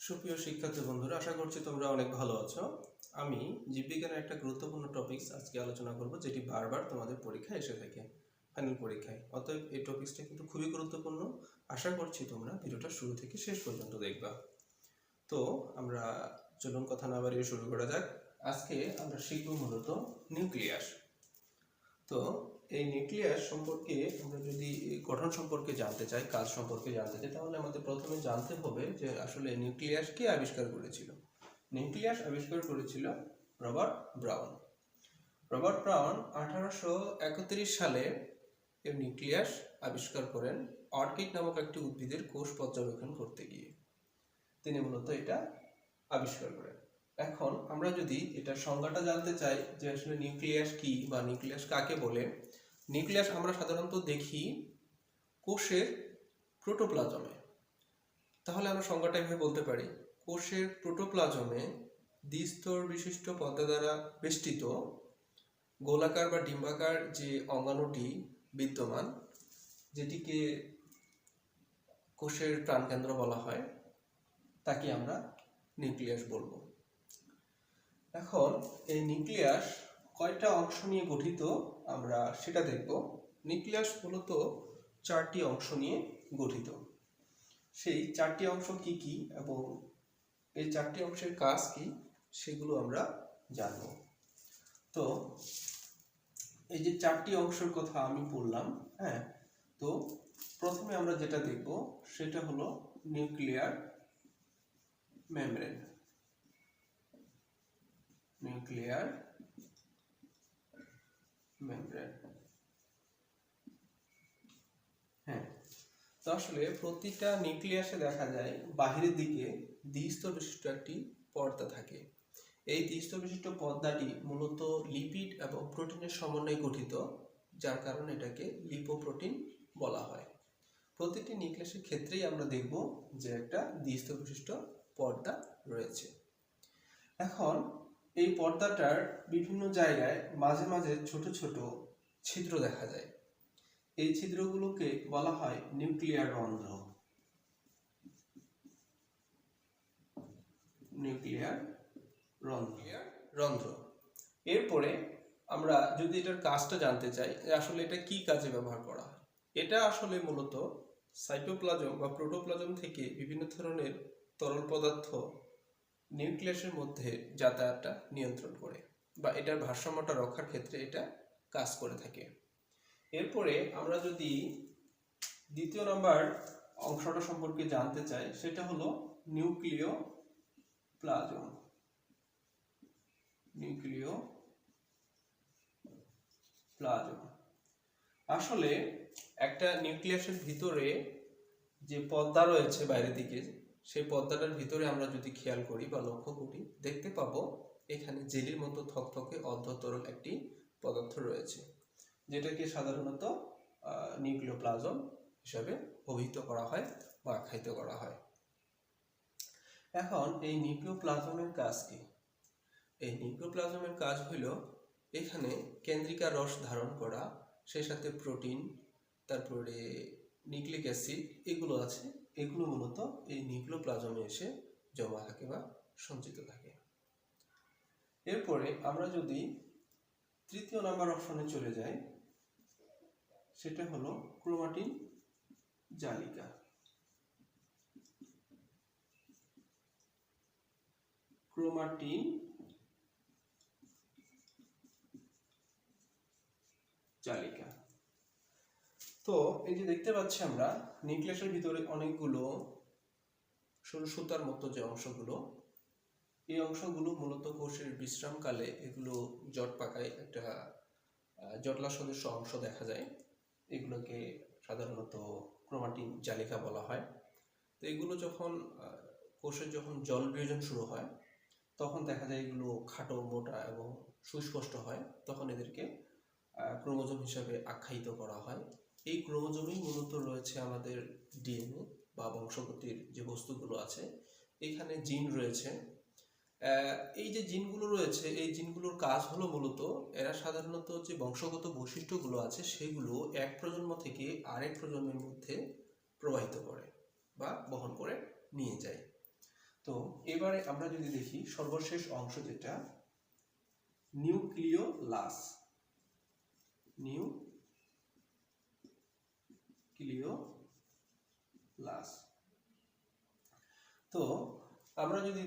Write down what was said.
সুপ্রিয় শিক্ষার্থী বন্ধুরা, আশা করছি তোমরা অনেক ভালো আছো। আমি জীববিজ্ঞানের একটা গুরুত্বপূর্ণ টপিকস আজকে আলোচনা করব, যেটি বারবার তোমাদের পরীক্ষায় এসে থাকে, ফাইনাল পরীক্ষায়। অতএব এই টপিকসটা কিন্তু খুবই গুরুত্বপূর্ণ। আশা করছি তোমরা ভিডিওটা শুরু থেকে শেষ পর্যন্ত দেখবা। তো আমরা চলুন কথা না বাড়িয়ে শুরু করা যাক। আজকে আমরা শিখব মূলত নিউক্লিয়াস। তো এই নিউক্লিয়াস সম্পর্কে আমরা যদি গঠন সম্পর্কে জানতে চাই, কাজ সম্পর্কে জানতে চাই, তাহলে আমাদের প্রথমে জানতে হবে যে আসলে নিউক্লিয়াস কে আবিষ্কার করেছিল। নিউক্লিয়াস আবিষ্কার করেছিল রবার্ট ব্রাউন। রবার্ট ব্রাউন 1831 সালে এই নিউক্লিয়াস আবিষ্কার করেন অর্কিড নামক একটি উদ্ভিদের কোষ পর্যবেক্ষণ করতে গিয়ে। তিনি মূলত এটা আবিষ্কার করেন। এখন আমরা যদি এটার সংজ্ঞাটা জানতে চাই যে আসলে নিউক্লিয়াস কি বা নিউক্লিয়াস কাকে বলে, নিউক্লিয়াস আমরা সাধারণত দেখি কোষের প্রোটোপ্লাজমে। তাহলে আমরা সংজ্ঞাটা এভাবে বলতে পারি, কোষের প্রোটোপ্লাজমে দ্বিস্তর বিশিষ্ট পর্দা দ্বারা বেষ্টিত গোলাকার বা ডিম্বাকার যে অঙ্গাণুটি বিদ্যমান, যেটিকে কোষের প্রাণকেন্দ্র বলা হয়, তাকে আমরা নিউক্লিয়াস বলবো। এখন এই নিউক্লিয়াস কয়টা অংশ নিয়ে গঠিত আমরা সেটা দেখব। নিউক্লিয়াস মূলত 4টি অংশ নিয়ে গঠিত। সেই 4টি অংশ কি কি এবং এই 4টি অংশের কাজ কি সেগুলো আমরা জানব। তো এই যে 4টি অংশের কথা আমি বললাম, তো প্রথমে আমরা যেটা দেখব সেটা হলো নিউক্লিয়ার মেমব্রেন। Nuclear membrane. তো আসলে প্রতিটা নিউক্লিয়াসে দেখা যায় বাহিরের দিকে দ্বিস্তর বিশিষ্ট একটি পর্দা থাকে। এই দ্বিস্তর বিশিষ্ট পর্দাটি মূলত লিপিড এবং প্রোটিনের সমন্বয়ে গঠিত, যার কারণে এটাকে লিপোপ্রোটিন বলা হয়। প্রতিটি নিউক্লিয়াসের ক্ষেত্রেই আমরা দেখব যে একটা দ্বিস্তর বিশিষ্ট পর্দা রয়েছে। এখন এই পর্দাটার বিভিন্ন জায়গায় মাঝে মাঝে ছোট ছোট ছিদ্র দেখা যায়। এই ছিদ্রগুলোকে বলা হয় নিউক্লিয়ার রন্ধ্র। নিউক্লিয়ার রন্ধ্র। এরপরে আমরা যদি এটার কাজটা জানতে চাই, আসলে এটা কি কাজে ব্যবহার করা হয়, এটা আসলে মূলত সাইটোপ্লাজম বা প্রোটোপ্লাজম থেকে বিভিন্ন ধরনের তরল পদার্থ নিউক্লিয়াসের মধ্যে যাতায়াতটা নিয়ন্ত্রণ করে বা এটার ভারসাম্যটা রক্ষার ক্ষেত্রে এটা কাজ করে থাকে। এরপরে আমরা যদি দ্বিতীয় নাম্বার অংশটা সম্পর্কে জানতে চাই, সেটা হলো নিউক্লিওপ্লাজম। নিউক্লিওপ্লাজম আসলে একটা নিউক্লিয়াসের ভিতরে যে পর্দা রয়েছে বাইরের দিকে, সেই পর্দাটার ভিতরে আমরা যদি খেয়াল করি বা লক্ষ্য করি, দেখতে পাবো এখানে জেলির মতো থকথকে অর্ধতরল একটি পদার্থ রয়েছে, যেটাকে সাধারণত নিউক্লিওপ্লাজম হিসাবে অভিহিত করা হয় বা আখ্যায়িত করা হয়। এখন এই নিউক্লিওপ্লাজমের কাজ কি? এই নিউক্লিওপ্লাজমের কাজ হলো এখানে কেন্দ্রিকা রস ধারণ করা, সেই সাথে প্রোটিন, তারপরে নিউক্লিক অ্যাসিড, এগুলো আছে, এগুলো মূলত এই নিউক্লিওপ্লাজমে এসে জমা থাকে বা সঞ্চিত থাকে। এরপরে আমরা যদি তৃতীয় নাম্বার অপশনে চলে যাই, সেটা হলো ক্রোমাটিন জালিকা। ক্রোমাটিন জালিকা। তো এই যে দেখতে পাচ্ছি আমরা নিউক্লিয়াসের ভিতরে অনেকগুলো সরু সুতার মতো যে অংশগুলো, এই অংশগুলো মূলত কোষের বিশ্রামকালে এগুলো জট পাকায় একটা জটলা সদৃশ অংশ দেখা যায়। এগুলোকে সাধারণত ক্রোমাটিন জালিকা বলা হয়। তো এগুলো যখন কোষের যখন জল বিয়োজন শুরু হয়, তখন দেখা যায় এগুলো খাটো, মোটা এবং সুস্পষ্ট হয়। তখন এদেরকে ক্রোমোজোম হিসাবে আখ্যায়িত করা হয়। এই ক্রোমোজোমেই মূলত রয়েছে আমাদের ডিএনএ বা বংশগতির যে বস্তুগুলো আছে। এখানে জিন রয়েছে। এই যে জিনগুলো রয়েছে, এই জিনগুলোর কাজ হলো মূলত এরা সাধারণত যে বংশগত বৈশিষ্ট্যগুলো আছে সেগুলো এক প্রজন্ম থেকে আরেক প্রজন্মের মধ্যে প্রবাহিত করে বা বহন করে নিয়ে যায়। তো এবারে আমরা যদি দেখি সর্বশেষ অংশ যেটা নিউক্লিওলাস। তো আমরা যদি